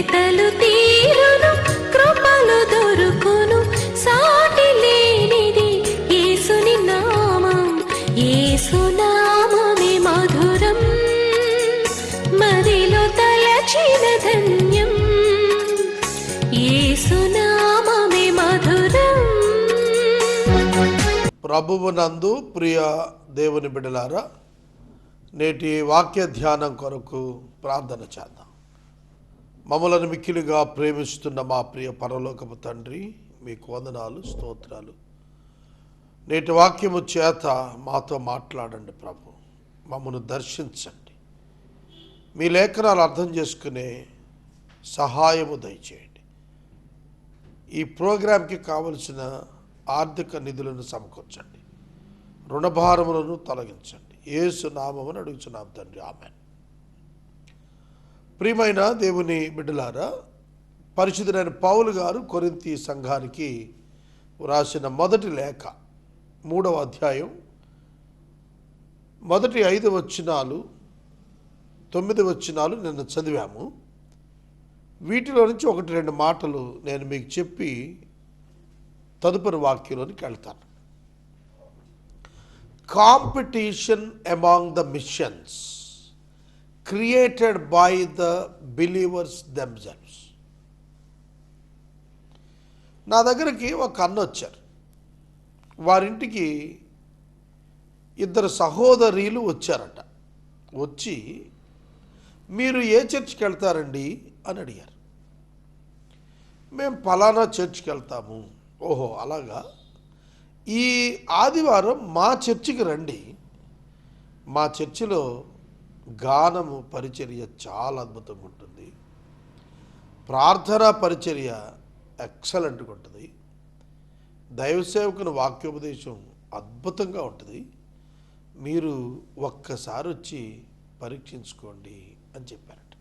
వెతలు తీరును, కృపలు దొరుకును, సాటి లేనిది యేసుని నామం. యేసునామమే మధురం, మదిలో తలచిన ధన్యం. యేసునామమే మధురం. ప్రభువునందు ప్రియ దేవుని బిడ్డలారా, నేటి వాక్య ధ్యానం కొరకు ప్రార్థన చేద్దాం. మమ్మలను మిక్కిలిగా ప్రేమిస్తున్న మా ప్రియ పరలోకపు తండ్రి, మీకు వందనాలు, స్తోత్రాలు. నేటి వాక్యము చేత మాతో మాట్లాడండి ప్రభు, మమ్మను దర్శించండి, మీ లేఖనాలు అర్థం చేసుకునే సహాయము దయచేయండి. ఈ ప్రోగ్రాంకి కావలసిన ఆర్థిక నిధులను సమకూర్చండి, రుణభారములను తొలగించండి. యేసు నామమును అడుగుచున్నాం తండ్రి, ఆమేన్. ప్రియమైన దేవుని బిడ్డలారా, పరిశుద్ధుడైన పౌలు గారు కొరింథీ సంఘానికి రాసిన మొదటి లేఖ 3వ అధ్యాయం మొదటి 5 వచనాలు 9 వచనాలు నిన్న చదివాము. వీటిలో నుంచి 1-2 మాటలు నేను మీకు చెప్పి తదుపరి వాక్యంలోనికి వెళ్తాను. Competition among the machines created by the believers themselves. నా దగ్గరికి ఒక అన్న వచ్చారు. వారింటికి 2 సహోదరీలు వచ్చారట. వచ్చి, మీరు ఏ చర్చికి వెళ్తారండి అని అడిగారు. మేము పలానా చర్చికి వెళ్తాము. ఓహో, అలాగా, ఈ ఆదివారం మా చర్చికి రండి, మా చర్చిలో గానము పరిచర్య చాలా అద్భుతంగా ఉంటుంది, ప్రార్థనా పరిచర్య ఎక్సలెంట్గా ఉంటుంది, దైవసేవకుని వాక్యోపదేశం అద్భుతంగా ఉంటుంది, మీరు ఒక్కసారి వచ్చి పరీక్షించుకోండి అని చెప్పారట.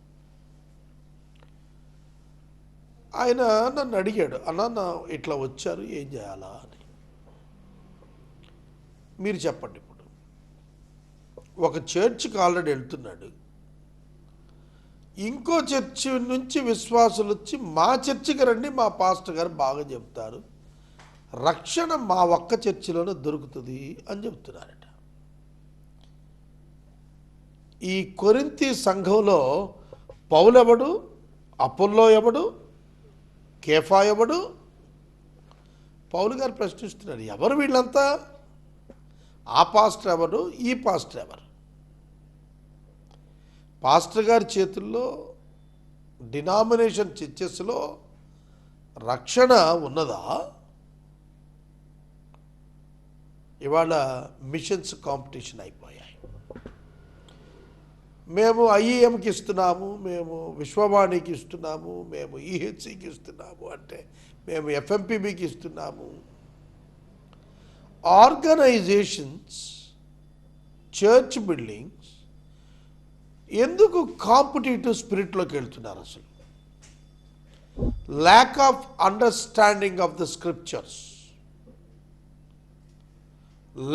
ఆయన నన్ను అడిగాడు, అన్న ఇట్లా వచ్చారు, ఏం చేయాలా అని. మీరు చెప్పండి. ఇప్పుడు ఒక చర్చికి ఆల్రెడీ వెళ్తున్నాడు, ఇంకో చర్చి నుంచి విశ్వాసులు వచ్చి మా చర్చికి రండి, మా పాస్టర్ గారు బాగా చెప్తారు, రక్షణ మా ఒక్క చర్చిలోనే దొరుకుతుంది అని చెప్తున్నారట. ఈ కొరింథీ సంఘంలో పౌలు ఎవడు, అపోల్లో ఎవడు, కేఫా ఎవడు? పౌలు గారు ప్రశ్నిస్తున్నారు, ఎవరు వీళ్ళంతా? ఆ పాస్టర్ ఎవరు, ఈ పాస్టర్ ఎవరు? పాస్టర్ గారి చేతుల్లో డినామినేషన్ చర్చెస్లో రక్షణ ఉన్నదా? ఇవాళ మిషన్స్ కాంపిటీషన్ అయిపోయాయి. మేము ఐఈఎంకి ఇస్తున్నాము, మేము విశ్వవాణికి ఇస్తున్నాము, మేము ఈహెచ్సికి ఇస్తున్నాము, అంటే మేము ఎఫ్ఎంపిబికి ఇస్తున్నాము. ఆర్గనైజేషన్స్, చర్చ్ బిల్డింగ్స్ ఎందుకు కాంపిటేటివ్ స్పిరిట్లోకి వెళ్తున్నారు? అసలు lack of understanding of the scriptures,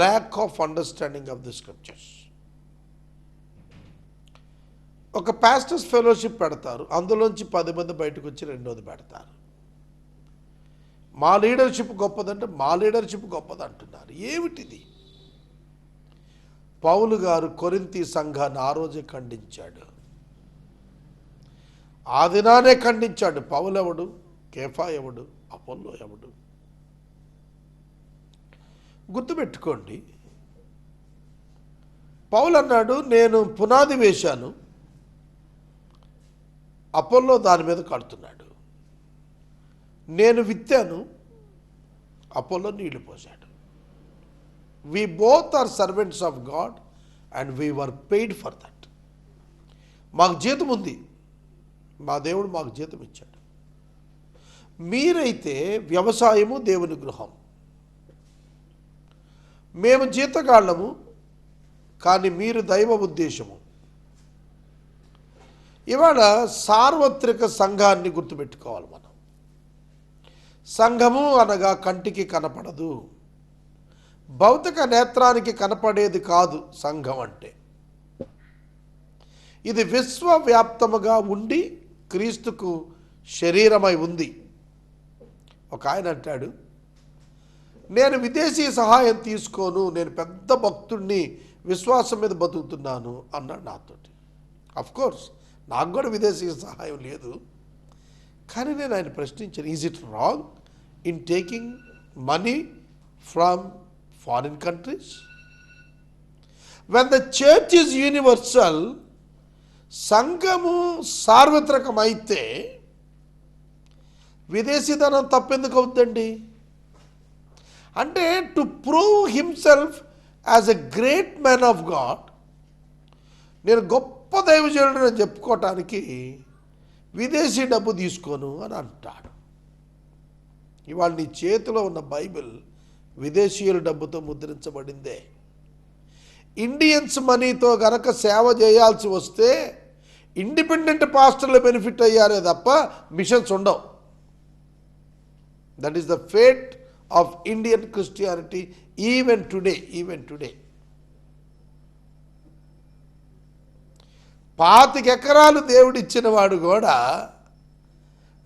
lack of understanding of the scriptures. ఒక పాస్టర్స్ ఫెలోషిప్ పెడతారు, అందులోంచి 10 మంది బయటకు వచ్చి 2వది పెడతారు. మా లీడర్షిప్ గొప్పదంటే మా లీడర్షిప్ గొప్పది అంటున్నారు. ఏమిటిది? పౌలు గారు కొరింథీ సంఘాన్ని ఆ రోజే ఖండించాడు, ఆ దినానే ఖండించాడు. పౌలు ఎవడు, కేఫా ఎవడు, అపోల్లో ఎవడు? గుర్తుపెట్టుకోండి, పౌలు అన్నాడు, నేను పునాది వేశాను, అపోల్లో దాని మీద కడుతున్నాడు. నేను విత్తాను, అపోల్లో నీళ్లు పోసాడు. We both are servants of God and we were paid for that. మాకు జీతం ఉంది, మా దేవుడు మాకు జీతం ఇచ్చాడు. మీరైతే వ్యవసాయము దేవుని గృహం, మేము జీతగాళ్ళము, కానీ మీరు దైవ ఉద్దేశము. ఇవాళ సార్వత్రిక సంఘాన్ని గుర్తుపెట్టుకోవాలి మనం. సంఘము అనగా కంటికి కనపడదు, భౌతిక నేత్రానికి కనపడేది కాదు సంఘం అంటే. ఇది విశ్వవ్యాప్తముగా ఉండి క్రీస్తుకు శరీరమై ఉంది. ఒక ఆయన అంటాడు, నేను విదేశీ సహాయం తీసుకోను, నేను పెద్ద భక్తుడిని, విశ్వాసం మీద బతుకుతున్నాను అన్నాడు నాతోటి. కోర్స్ నాకు కూడా విదేశీ సహాయం లేదు. కానీ నేను ఆయన ప్రశ్నించాను, is it wrong in taking money from foreign countries? When the church is universal, సంఘము సార్వత్రికమైతే విదేశీధనం తప్పెందుకు అవుతుందండి? అంటే to prove himself as a great man of God, నేను గొప్ప దైవజనుడు అని చెప్పుకోవటానికి విదేశీ డబ్బు తీసుకోను అని అంటాడు. ఇవాళ నీ చేతిలో ఉన్న బైబిల్ విదేశీయుల డబ్బుతో ముద్రించబడిందే. ఇండియన్స్ మనీతో గనక సేవ చేయాల్సి వస్తే ఇండిపెండెంట్ పాస్టర్లు బెనిఫిట్ అయ్యారే తప్ప మిషన్స్ ఉండవు. That is the fate of Indian Christianity even today. 25 ఎకరాలు దేవుడిచ్చిన వాడు కూడా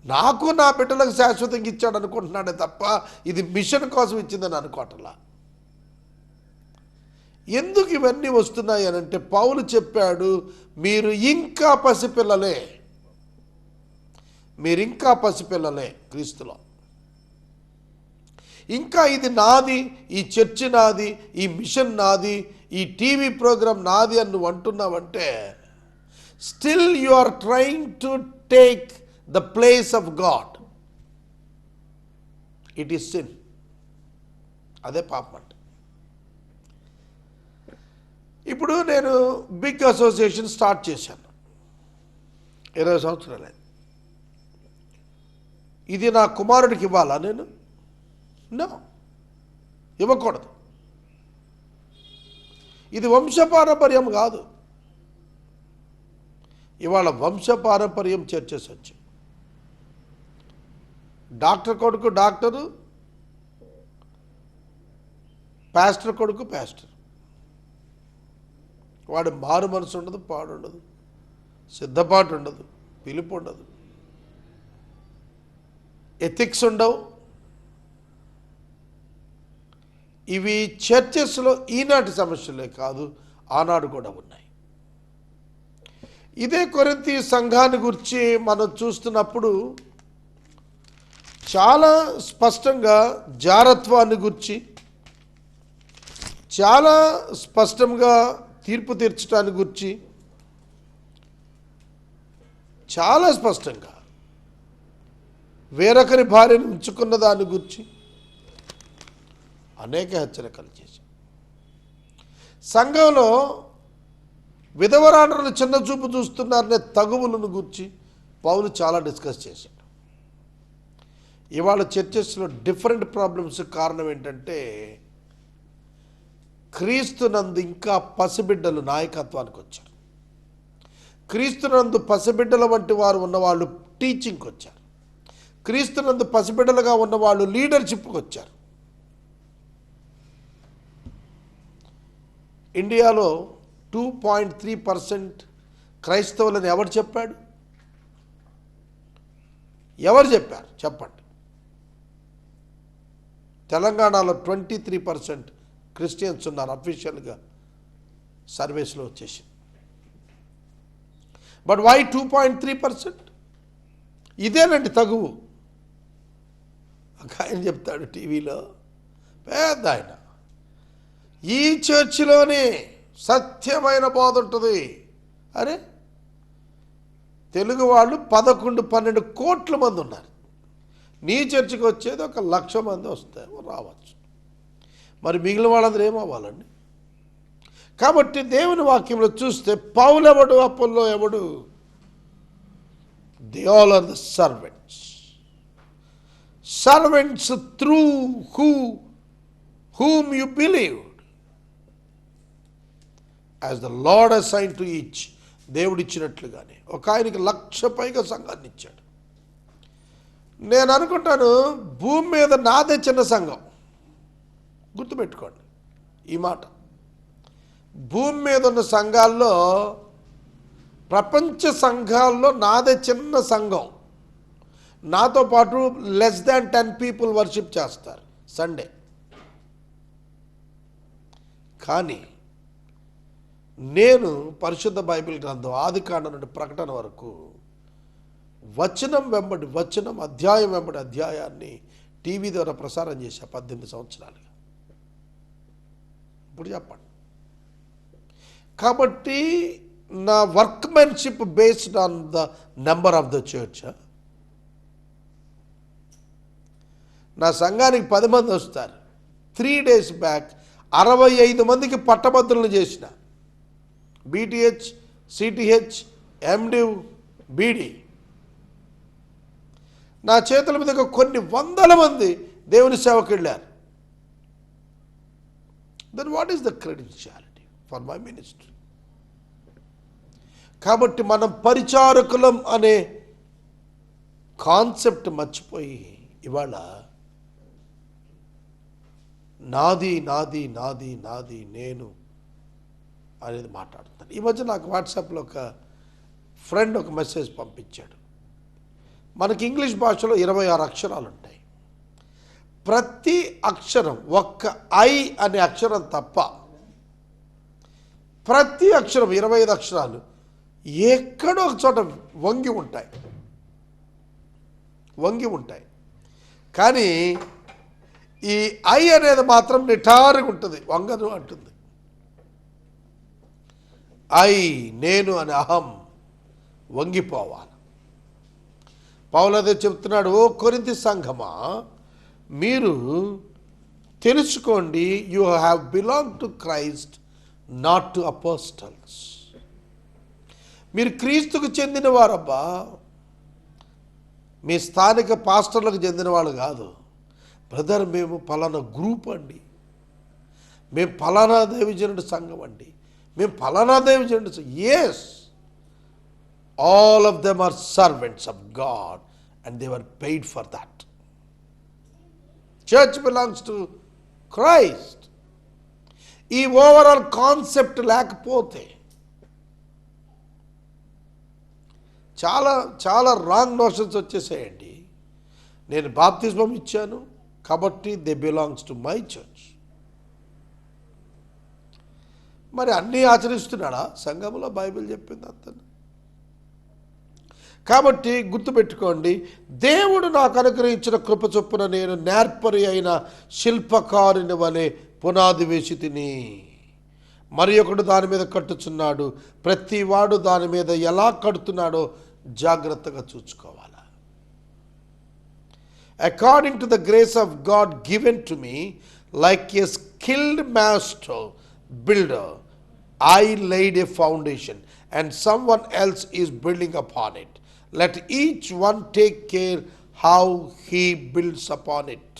నాకు నా బిడ్డలకు శాశ్వతంగా ఇచ్చాడు అనుకుంటున్నాడే తప్ప ఇది మిషన్ కోసం ఇచ్చిందని అనుకోవట్లా. ఎందుకు ఇవన్నీ వస్తున్నాయి అని అంటే, పౌలు చెప్పాడు, మీరు ఇంకా పసిపిల్లలే క్రీస్తులో. ఇంకా ఇది నాది, ఈ చర్చి నాది, ఈ మిషన్ నాది, ఈ టీవీ ప్రోగ్రామ్ నాది అని నువ్వు అంటున్నావంటే, still you are trying to take the place of God. It is sin. అదే పాపం అంటే. ఇప్పుడు నేను బిగ్ అసోసియేషన్ స్టార్ట్ చేశాను, 20 సంవత్సరాలే. ఇది నా కుమారుడికి ఇవ్వాలా నేను? నో, ఇవ్వకూడదు. ఇది వంశపారంపర్యం కాదు. ఇవాళ వంశపారంపర్యం చర్చస్ వచ్చాయి. డాక్టర్ కొడుకు డాక్టరు, పాస్టర్ కొడుకు పాస్టర్. వాడు మారు మనసు ఉండదు, పాడు ఉండదు, సిద్ధపాటు ఉండదు, పిలుపు ఉండదు, ఎథిక్స్ ఉండవు. ఇవి చర్చెస్లో ఈనాటి సమస్యలే కాదు, ఆనాడు కూడా ఉన్నాయి. ఇదే కొరింథీ సంఘాన్ని గురించి మనం చూస్తున్నప్పుడు చాలా స్పష్టంగా జారత్వాన్ని గురించి, చాలా స్పష్టంగా తీర్పు తీర్చడానికి గురించి, చాలా స్పష్టంగా వేరొకరి భార్యను ఉంచుకున్న దాని గురించి అనేక హెచ్చరికలు చేశాం. సంఘంలో విధవరాండ్రులు చిన్న చూపు చూస్తున్నారనే తగువులను గురించి పౌలు చాలా డిస్కస్ చేశాడు. ఇవాళ చర్చెస్లో డిఫరెంట్ ప్రాబ్లమ్స్ కారణం ఏంటంటే, క్రీస్తునందు ఇంకా పసిబిడ్డలు నాయకత్వానికి వచ్చారు. క్రీస్తునందు పసిబిడ్డల వంటి వారు ఉన్నవాళ్ళు టీచింగ్కి వచ్చారు. క్రీస్తునందు పసిబిడ్డలుగా ఉన్నవాళ్ళు లీడర్షిప్కి వచ్చారు. ఇండియాలో 2.3% క్రైస్తవులని ఎవరు చెప్పాడు? ఎవరు చెప్పారు చెప్పండి? తెలంగాణలో 23% క్రిస్టియన్స్ ఉన్నారు అఫీషియల్గా, సర్వేస్లో వచ్చేసి. But why 2.3%? ఇదేనండి తగువు. ఒక ఆయన చెప్తాడు టీవీలో, పెద్ద ఆయన, ఈ చర్చిలోనే సత్యమైన బోధ ఉంటుంది. అరే, తెలుగు వాళ్ళు 11-12 కోట్ల మంది ఉన్నారు. నీ చర్చికి వచ్చేది 1,00,000 మంది వస్తారు, రావచ్చు. మరి మిగిలిన వాళ్ళందరూ ఏమవ్వాలండి? కాబట్టి దేవుని వాక్యంలో చూస్తే పౌలు ఎవడు, అపోల్లో ఎవడు? They all are the servants through whom you believed as the Lord assigned to each. దేవుడు ఇచ్చినట్లుగానే ఒక ఆయనకి 1,00,000 పైగా సంఘాన్ని ఇచ్చాడు. నేను అనుకుంటాను, భూమి మీద నాదే చిన్న సంఘం. గుర్తుపెట్టుకోండి ఈ మాట. భూమి మీద ఉన్న సంఘాల్లో, ప్రపంచ సంఘాల్లో నాదే చిన్న సంఘం. నాతో పాటు లెస్ దాన్ 10 పీపుల్ వర్షిప్ చేస్తారు సండే. కానీ నేను పరిశుద్ధ బైబిల్ గ్రంథం ఆదికాండం నుండి ప్రకటన వరకు వచనం వెంబడి వచనం, అధ్యాయం వెంబడి అధ్యాయాన్ని టీవీ ద్వారా ప్రసారం చేశా 18 సంవత్సరాలుగా. ఇప్పుడు చెప్పండి. కాబట్టి నా workmanship based on the number of the church. నా సంఘానికి 10 మంది వస్తారు. 3 days బ్యాక్ 65 మందికి పట్టభద్రులను చేసిన. బీటీహెచ్, సిటీహెచ్, ఎండివ్, బీడీ. నా చేతుల మీదుగా కొన్ని వందల మంది దేవుని సేవకు వెళ్ళారు. Then what is the credentiality for my ministry? కాబట్టి మనం పరిచారకులం అనే కాన్సెప్ట్ మర్చిపోయి ఇవాళ నాది నాది నాది నాది నేను అనేది మాట్లాడుతాను. ఈ మధ్య నాకు వాట్సాప్లో ఒక ఫ్రెండ్ ఒక మెసేజ్ పంపించాడు. మనకి ఇంగ్లీష్ భాషలో 26 అక్షరాలు ఉంటాయి. ప్రతి అక్షరం ఒక్క ఐ అనే అక్షరం తప్ప ప్రతి అక్షరం 25 అక్షరాలు ఎక్కడో ఒక చోట వంగి ఉంటాయి. కానీ ఈ ఐ అనేది మాత్రం నిఠారుగా ఉంటుంది, వంగను అంటుంది. ఐ, నేను అనే అహం వంగిపోవాలి. పౌలు అదే చెప్తున్నాడు, ఓ కొరింథీ సంఘమా, మీరు తెలుసుకోండి, you have belong to Christ, not to apostles. మీరు క్రీస్తుకు చెందిన వారబ్బా, మీ స్థానిక పాస్టర్లకు చెందిన వాళ్ళు కాదు. బ్రదర్, మేము పలానా గ్రూప్ అండి, మేము పలానా దైవజనుడి సంఘం అండి, మేము పలానా దైవజనుడి. Yes, all of them are servants of God and they were paid for that. Church belongs to Christ. ఈ ఓవరాల్ కాన్సెప్ట్ లేకపోతే చాలా చాలా రాంగ్ నోషన్స్ వచ్చేసాయండి. నేను బాప్తిస్మం ఇచ్చాను కాబట్టి they belongs to my church. మరి అన్నీ ఆచరిస్తున్నాడా సంఘంలో? బైబిల్ చెప్పింది అతను. కాబట్టి గుర్తుపెట్టుకోండి, దేవుడు నాకు అనుగ్రహించిన కృప చొప్పున నేను నేర్పరి అయిన శిల్పకారుని వలె పునాది వేసి తిని, మరి ఒకడు దాని మీద కట్టుచున్నాడు. ప్రతివాడు దాని మీద ఎలా కడుతున్నాడో జాగ్రత్తగా చూసుకోవాలి. According to the grace of God given to me, like A skilled master builder, I laid a foundation and someone else is building upon it. Let each one take care how he builds upon it.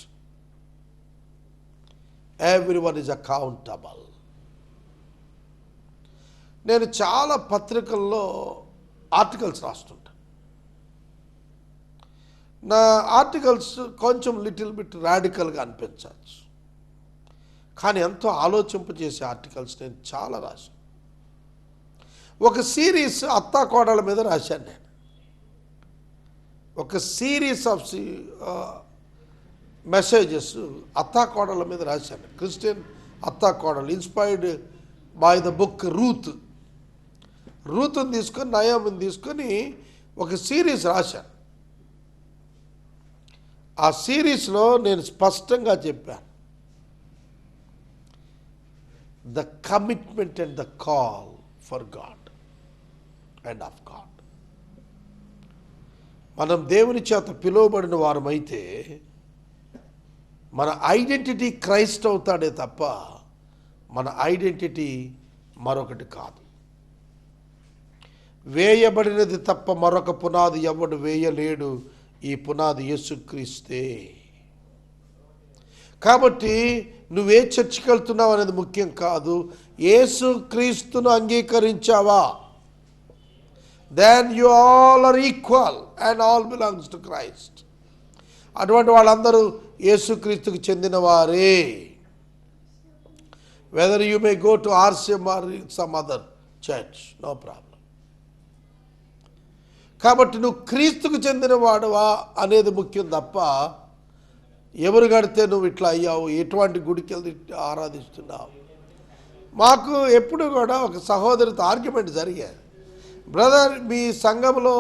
Everyone is accountable. నేను చాలా పత్రికల్లో articles రాస్తుంటా. నా articles కొంచెం little bit రాడికల్గా అనిపించవచ్చు, కానీ ఎంతో ఆలోచింపజేసే articles నేను చాలా రాశాను. ఒక సిరీస్ అత్తాకోడళ్ళ మీద రాశాను నేను. ఒక సిరీస్ ఆఫ్ మెసేజెస్ అత్తాకోడళ్ళ మీద రాశాను. క్రిస్టియన్ అత్తాకోడళ్ళు, inspired by the book Ruth. రూత్ని తీసుకొని, నయోమిని తీసుకొని ఒక సిరీస్ రాశాను. ఆ సిరీస్లో నేను స్పష్టంగా చెప్పాను, the commitment and the call for God and of God. మనం దేవుని చేత పిలువబడిన వారమైతే మన ఐడెంటిటీ క్రైస్ట్ అవుతాడే తప్ప మన ఐడెంటిటీ మరొకటి కాదు. వేయబడినది తప్ప మరొక పునాది ఎవడు వేయలేడు, ఈ పునాది యేసుక్రీస్తే. కాబట్టి నువ్వే చర్చికి వెళ్తున్నావు అనేది ముఖ్యం కాదు, యేసుక్రీస్తును అంగీకరించావా, then you all are equal and all belongs to Christ. అటువంటి వాళ్ళందరూ యేసుక్రీస్తుకు చెందిన వారే. Whether you may go to RCM or some other church, no problem. కాబట్టి నువ్వు క్రీస్తుకు చెందిన వాడువా అనేది ముఖ్యం తప్ప ఎవరు కడితే నువ్వు ఇట్లా అయ్యావు, ఎటువంటి గుడికి వెళ్ళి ఆరాధిస్తున్నావు. మాకు ఎప్పుడు కూడా ఒక సహోదరితో ఆర్గ్యుమెంట్ జరిగేది. బ్రదర్, మీ సంఘంలో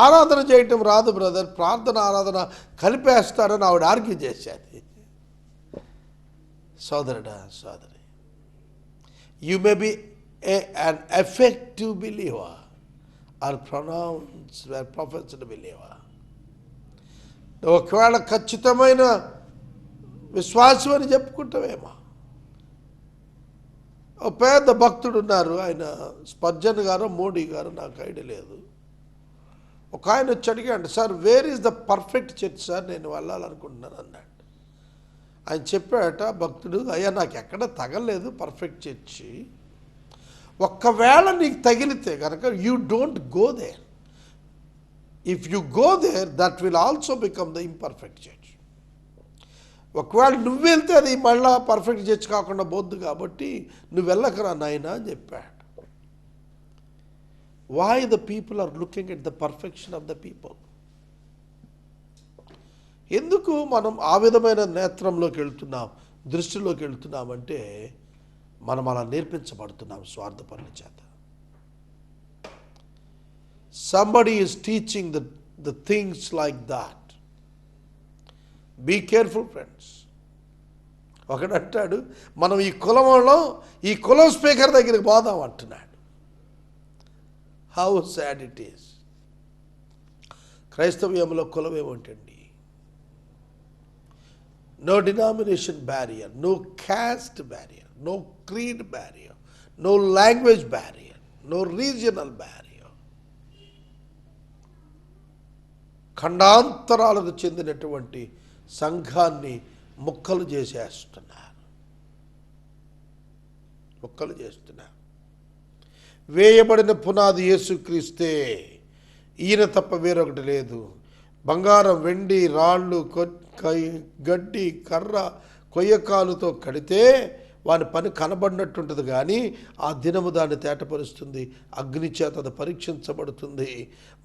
ఆరాధన చేయటం రాదు బ్రదర్, ప్రార్థన ఆరాధన కలిపేస్తారని ఆవిడ ఆర్గ్యూ చేసేది. సోదరుడా, సోదరి, you may be an effective believer are professional believer. ఒకవేళ ఖచ్చితమైన విశ్వాసం అని చెప్పుకుంటావేమో. ఒక పెద్ద భక్తుడు ఉన్నారు, ఆయన స్పర్జన్ గారు మోడీ గారు, నాకు ఐడియా లేదు. ఒక ఆయన వచ్చి అడిగాడు, sir where is the perfect church sir, నేను వెళ్ళాలనుకుంటున్నాను అన్నాడు. ఆయన చెప్పాడట భక్తుడు, అయ్యా నాకు ఎక్కడ తగలేదు పర్ఫెక్ట్ చర్చి, ఒక్కవేళ నీకు తగిలితే కనుక you don't go there. If you go there that will also become the imperfect church. ఒకవేళ నువ్వు వెళ్తే అది మళ్ళా పర్ఫెక్ట్ చర్చ్ కాకుండా పోద్దు, కాబట్టి నువ్వు వెళ్ళకరా నాయనా అని చెప్పాడు. Why the people are looking at the perfection of the people? ఎందుకు మనం ఆ విధమైన నేత్రంలోకి వెళ్తున్నాం, దృష్టిలోకి వెళ్తున్నామంటే మనం అలా నేర్పించబడుతున్నాం స్వార్థపరుల చేత. Somebody is teaching the things like that. Be careful, friends. ఒకడు అంటాడు, మనం ఈ కులంలో ఈ కులం స్పీకర్ దగ్గరికి పోదాం అంటున్నాడు. How sad it is. క్రైస్తవ్యంలో కులం ఏమంటండి? No denomination barrier, no caste barrier, no creed barrier, no language barrier, no regional barrier. ఖండాంతరాలకు చెందినటువంటి సంఘాన్ని ముక్కలు చేసేస్తున్నారు. వేయబడిన పునాది యేసుక్రీస్తే, ఈయన తప్ప వేరొకటి లేదు. బంగారం, వెండి, రాళ్ళు, గడ్డి, కర్ర, కొయ్యకాలుతో కడితే వాని పని కనబడినట్టుంటుంది, కానీ ఆ దినము దాన్ని తేటపరుస్తుంది, అగ్ని చేత అది పరీక్షించబడుతుంది,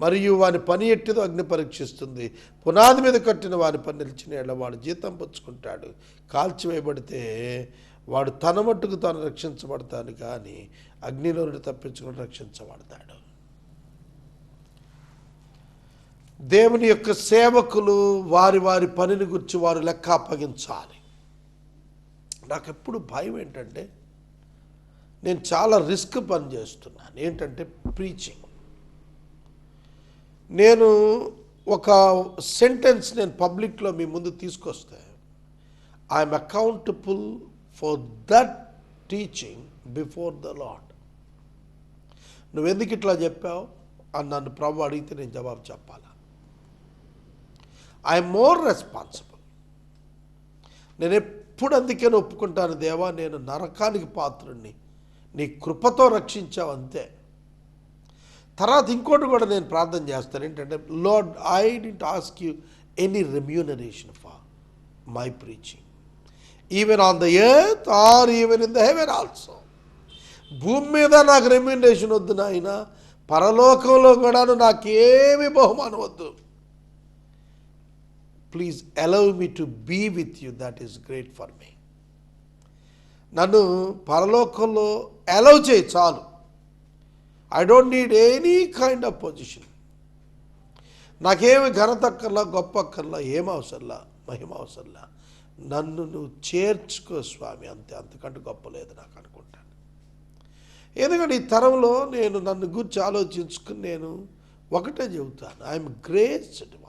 మరియు వాని పని ఎట్టిదో అగ్ని పరీక్షిస్తుంది. పునాది మీద కట్టిన వాని పని నిలిచిన వాడు జీతం పుచ్చుకుంటాడు. కాల్చివేయబడితే వాడు తన మట్టుకు తాను రక్షించబడతాడు, కానీ అగ్నిలో నుండి తప్పించుకుని రక్షించబడతాడు. దేవుని యొక్క సేవకులు వారి వారి పనిని గురించి వారు లెక్క అప్పగించాలి. నాకు ఎప్పుడు భయం ఏంటంటే, నేను చాలా రిస్క్ పని చేస్తున్నాను. ఏంటంటే ప్రీచింగ్. నేను ఒక సెంటెన్స్ నేను పబ్లిక్లో మీ ముందు తీసుకొస్తే, I'm accountable for that teaching before the lord. నువ్వెందుకు ఇట్లా చెప్పావు అని నన్ను ప్రభు అడిగితే నేను జవాబు చెప్పాలా? I'm more responsible. నేను ఎప్పుడు అందుకని ఒప్పుకుంటాను, దేవా నేను నరకానికి పాత్రుణ్ణి, నీ కృపతో రక్షించావు అంతే. తర్వాత ఇంకోటి కూడా నేను ప్రార్థన చేస్తాను, ఏంటంటే Lord, I didn't ask you any remuneration for my preaching, even on the earth or even in the heaven also. భూమి మీద నాకు రెమ్యూనరేషన్ వద్దు నాయన, పరలోకంలో కూడాను నాకేమి బహుమానం వద్దు. Please allow me to be with you, that is great for me. నన్ను పరలోకంలో అలౌ చేయి చాలు. I don't need any kind of position. నాకేమి ఘనత అక్కర్లా, గొప్ప అక్కర్లా, ఏం అవసరంలా, మహిమ అవసరంలా. నన్ను నువ్వు చేర్చుకో స్వామి, అంతే, అంతకంటే గొప్ప లేదు నాకు అనుకుంటాను. ఎందుకంటే ఈ తరంలో నేను నన్ను గురించి ఆలోచించుకుని నేను ఒకటే చెబుతాను, ఐఎమ్ గ్రేస్డ్ వన్.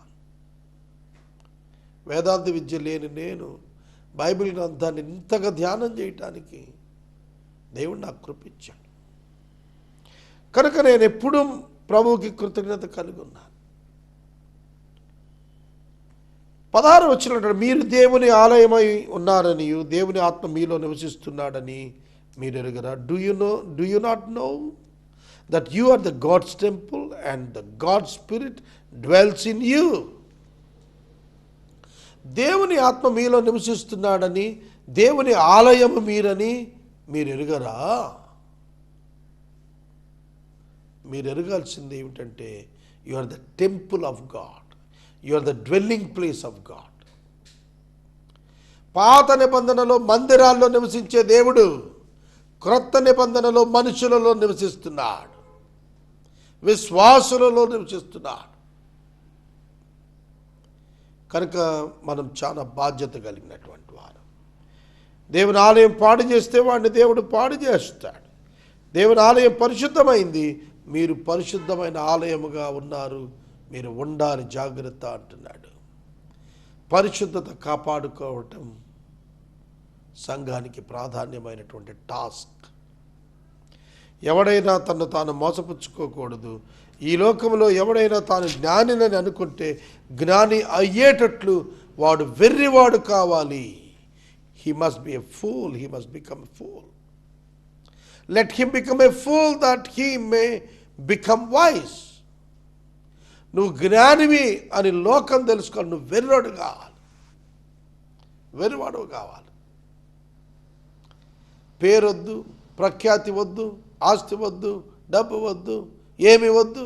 వేదాంత విద్య లేని నేను బైబిల్ గ్రంథాన్ని ఇంతగా ధ్యానం చేయటానికి దేవుడు నాకు కృపించాడు. కనుక నేను ఎప్పుడూ ప్రభువుకి కృతజ్ఞత కలిగి ఉన్నాను. 16 వచనం, మీరు దేవుని ఆలయమై ఉన్నారని, దేవుని ఆత్మ మీలో నివసిస్తున్నాడని మీరు ఎరుగరా? Do you not know that you are the God's temple and the God spirit dwells in you? దేవుని ఆత్మ మీలో నివసిస్తున్నాడని, దేవుని ఆలయము మీరని మీరు ఎరుగరా? మీరు ఎరగాల్సింది ఏమిటంటే you are the temple of God, you are the dwelling place of God. పాత నిబంధనలో మందిరాల్లో నివసించే దేవుడు క్రొత్త నిబంధనలో మనుషులలో నివసిస్తున్నాడు, విశ్వాసులలో నివసిస్తున్నాడు. కనుక మనం చాలా బాధ్యత కలిగినటువంటి వారు. దేవుని ఆలయం పాడు చేస్తే వాడిని దేవుడు పాడు చేస్తాడు. దేవుని ఆలయం పరిశుద్ధమైంది, మీరు పరిశుద్ధమైన ఆలయముగా ఉన్నారు, మీరు ఉండాలి, జాగ్రత్త అంటున్నాడు. పరిశుద్ధత కాపాడుకోవటం సంఘానికి ప్రాధాన్యమైనటువంటి టాస్క్. ఎవడైనా తను తాను మోసపుచ్చుకోకూడదు. ఈ లోకంలో ఎవడైనా తాను జ్ఞానినని అనుకుంటే జ్ఞాని అయ్యేటట్లు వాడు వెర్రివాడు కావాలి. He must be a fool, he must become a fool. Let him become a fool that he may become wise. నువ్వు జ్ఞానివి అని లోకం తెలుసుకోవాలి, నువ్వు వెర్రోడు కావాలి, వెర్రివాడు కావాలి. పేరొద్దు, ప్రఖ్యాతి వద్దు, ఆస్తి వద్దు, డబ్బు వద్దు, ఏమి వద్దు.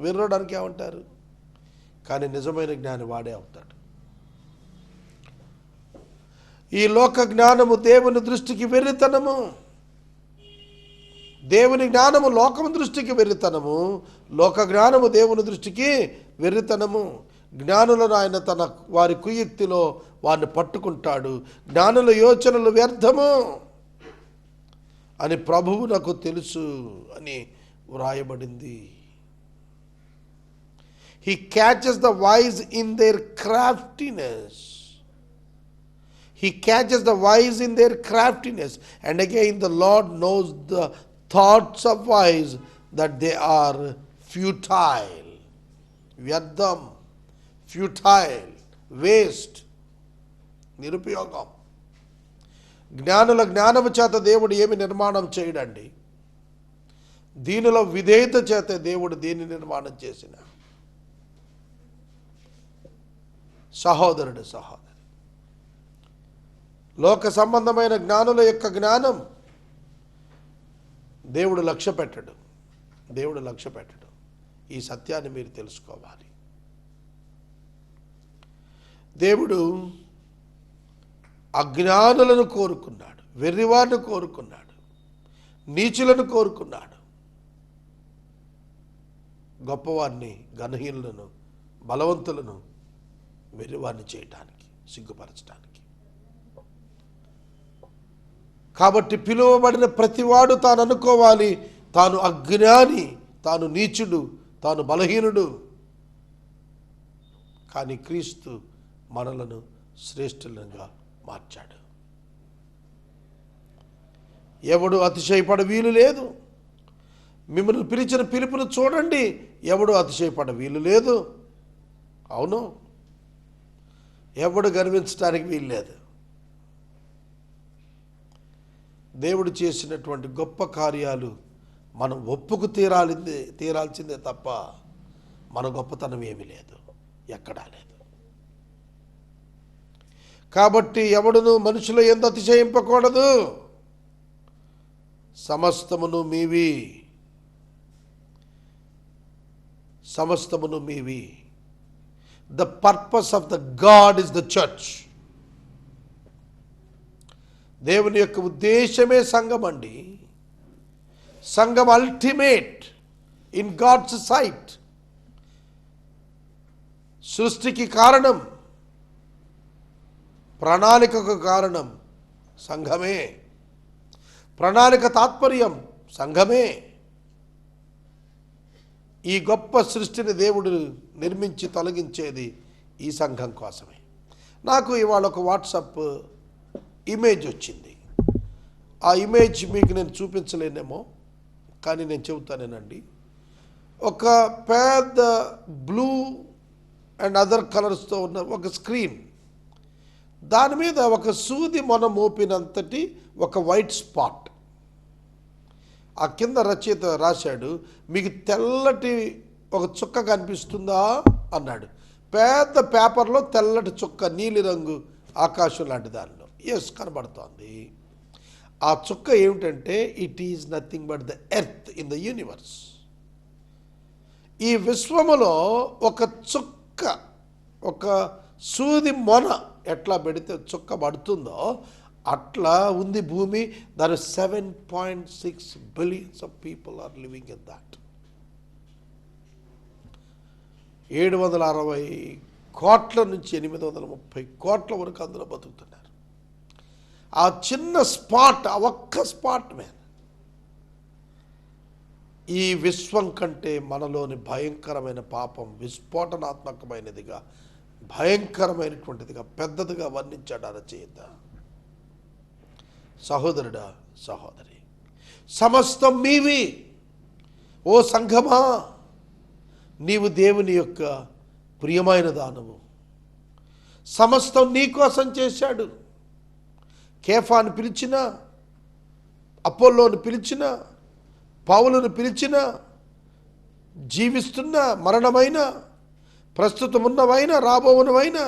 వెర్రడానికి ఏమంటారు? కానీ నిజమైన జ్ఞాని వాడే అవుతాడు. ఈ లోక జ్ఞానము దేవుని దృష్టికి వెర్రితనము, దేవుని జ్ఞానము లోకము దృష్టికి వెర్రితనము, లోక జ్ఞానము దేవుని దృష్టికి వెర్రితనము. జ్ఞానులను ఆయన తన వారి కుయుక్తిలో వారిని పట్టుకుంటాడు. జ్ఞానుల యోచనలు వ్యర్థము అని ప్రభువు నాకు తెలుసు అని వ్రాయబడింది. He catches the wise in their craftiness. He catches the wise in their craftiness. And again the Lord knows the thoughts of wise, that they are futile. వ్యర్థం, ఫ్యూటైల్, వేస్ట్, నిరుపయోగం. జ్ఞానుల జ్ఞానము చేత దేవుడు ఏమి నిర్మాణం చేయడండి? దీనిలో విధేయత చేత దేవుడు దీన్ని నిర్మాణం చేసిన. సహోదరుడు, సహోదరి, లోక సంబంధమైన జ్ఞానుల యొక్క జ్ఞానం దేవుడు లక్ష్య పెట్టడు, దేవుడు లక్ష్య పెట్టడు. ఈ సత్యాన్ని మీరు తెలుసుకోవాలి. దేవుడు అజ్ఞానులను కోరుకున్నాడు, వెర్రివారిని కోరుకున్నాడు, నీచులను కోరుకున్నాడు, గొప్పవారిని, ఘనహీనులను, బలవంతులను వెర్రివారిని చేయటానికి, సిగ్గుపరచడానికి. కాబట్టి పిలువబడిన ప్రతివాడు తాను అనుకోవాలి, తాను అజ్ఞాని, తాను నీచుడు, తాను బలహీనుడు. కానీ క్రీస్తు మనలను శ్రేష్ఠులంగా మార్చాడు. ఎవడు అతిశయపడ వీలు లేదు. మిమ్మల్ని పిలిచిన పిలుపును చూడండి, ఎవడు అతిశయపడ వీలు లేదు. అవును, ఎవడు గర్వించడానికి వీలు లేదు. దేవుడు చేసినటువంటి గొప్ప కార్యాలు మనం ఒప్పుకు తీరాల్సిందే తప్ప మన గొప్పతనం ఏమీ లేదు, ఎక్కడా లేదు. కాబట్టి ఎవడును మనుషుల యందు అతిశయింపకూడదు. సమస్తమును మీవి, సమస్తమును మీవి. The purpose of the God is the church. దేవుని యొక్క ఉద్దేశమే సంఘం అండి. సంఘం అల్టిమేట్ ఇన్ గాడ్స్ సైట్. సృష్టికి కారణం, ప్రణాళికకు కారణం సంఘమే. ప్రణాళిక తాత్పర్యం సంఘమే. ఈ గొప్ప సృష్టిని దేవుడు నిర్మించి తొలగించేది ఈ సంఘం కోసమే. నాకు ఇవాళ ఒక వాట్సాప్ ఇమేజ్ వచ్చింది. ఆ ఇమేజ్ మీకు నేను చూపించలేనేమో, కానీ నేను చెబుతానేనండి. ఒక పెద్ద బ్లూ అండ్ అదర్ కలర్స్తో ఉన్న ఒక స్క్రీన్, దాని మీద ఒక సూది మొన మోపినంతటి ఒక వైట్ స్పాట్. ఆ కింద రచయిత రాశాడు, మీకు తెల్లటి ఒక చుక్క కనిపిస్తుందా అన్నాడు. పెద్ద పేపర్లో తెల్లటి చుక్క, నీలి రంగు ఆకాశం లాంటి దానిలో. ఎస్, కనబడుతోంది. ఆ చుక్క ఏమిటంటే it is nothing but the earth in the universe. ఈ విశ్వములో ఒక చుక్క, ఒక సూది మొన ఎట్లా పెడితే చుక్క పడుతుందో అట్లా ఉంది భూమి. దాని 7.6 billions of people are living in that. 760 కోట్ల నుంచి 830 కోట్ల వరకు అందులో బతుకుతున్నారు. ఆ చిన్న స్పాట్, ఆ ఒక్క స్పాట్ మీద ఈ విశ్వం కంటే మనలోని భయంకరమైన పాపం విస్ఫోటనాత్మకమైనదిగా, భయంకరమైనటువంటిదిగా, పెద్దదిగా వర్ణించాడు ఆ రచయిత. సహోదరుడా, సహోదరి, సమస్తం మీవి. ఓ సంఘమా, నీవు దేవుని యొక్క ప్రియమైన దానము. సమస్తం నీ కోసం చేశాడు. కేఫాను పిలిచిన, అపోల్లోను పిలిచిన, పౌలును పిలిచిన, జీవిస్తున్న, మరణమైన, ప్రస్తుతం ఉన్నవైనా, రాబోవునవైనా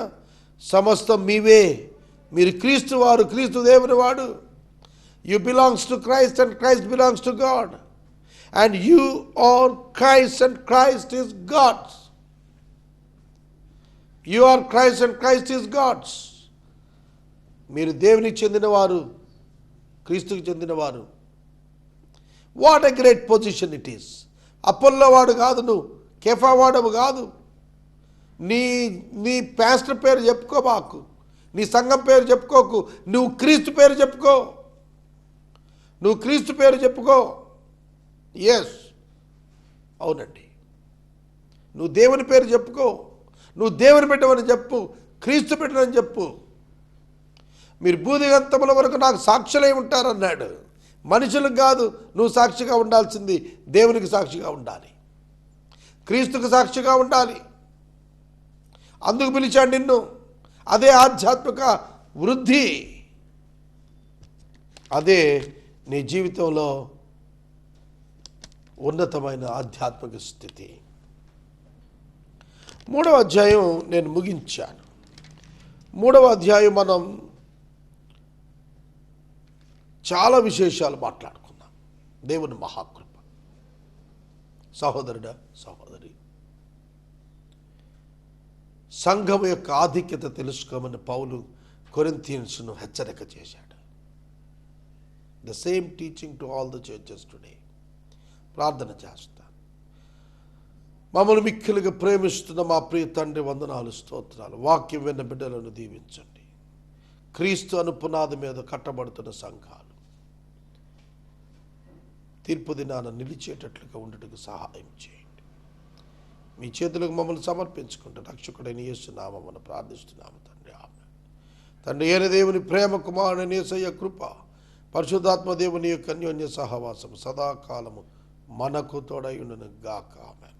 సమస్తం మీవే. మీరు క్రీస్తు వారు, క్రీస్తు దేవుని వాడు. You belongs to Christ and Christ belongs to God. And you are Christ and Christ is God's. You are Christ and Christ is God's. మీరు దేవునికి చెందినవారు, క్రీస్తుకి చెందినవారు. What a great position it is. అపోల్లో వాడు కాదు నువ్వు, కేఫా వాడవు కాదు. నీ పాస్టర్ పేరు చెప్పుకో మాకు, నీ సంఘం పేరు చెప్పుకోకు. నువ్వు క్రీస్తు పేరు చెప్పుకో, నువ్వు క్రీస్తు పేరు చెప్పుకో. ఎస్, అవునండి, నువ్వు దేవుని పేరు చెప్పుకో. నువ్వు దేవుని పెట్టమని చెప్పు, క్రీస్తు పెట్టమని చెప్పు. మీరు భూదిగంతముల వరకు నాకు సాక్షులై ఉంటారన్నాడు. మనుషులకు కాదు నువ్వు సాక్షిగా ఉండాల్సింది, దేవునికి సాక్షిగా ఉండాలి, క్రీస్తుకు సాక్షిగా ఉండాలి. అందుకు పిలిచాడు నిన్ను. అదే ఆధ్యాత్మిక వృద్ధి, అదే నీ జీవితంలో ఉన్నతమైన ఆధ్యాత్మిక స్థితి. 3వ అధ్యాయం నేను ముగించాను. 3వ అధ్యాయం మనం చాలా విశేషాలు మాట్లాడుకున్నాం. దేవుని మహాకృప. సహోదరుడా, సహోదరి, సంఘం యొక్క ఆధిక్యత తెలుసుకోమని పౌలు కొరింథియన్స్ను హెచ్చరిక చేశాడు. The same teaching to all the churches today. ప్రార్థన చేస్తాను. మమ్మల్ని మిక్కిలిగా ప్రేమిస్తున్న మా ప్రియ తండ్రి, వందనాలు, స్తోత్రాలు. వాక్యం విన్న బిడ్డలను దీవించండి. క్రీస్తు అను పునాది మీద కట్టబడుతున్న సంఘాలు తీర్పు దినాన నిలిచేటట్లుగా ఉండటకు సహాయం చేయండి. మీ చేతులకు మమ్మల్ని సమర్పించుకుంటూ రక్షకుడైన యేసు నామమున ప్రార్థిస్తున్నాము తండ్రి, ఆమేన్. తండ్రి అయిన దేవుని ప్రేమ, కుమారుడైన యేసయ్య కృప, పరిశుద్ధాత్మ దేవుని యొక్క అన్యోన్య సహవాసం సదాకాలము మనకు తోడై ఉండును గాక. ఆమేన్.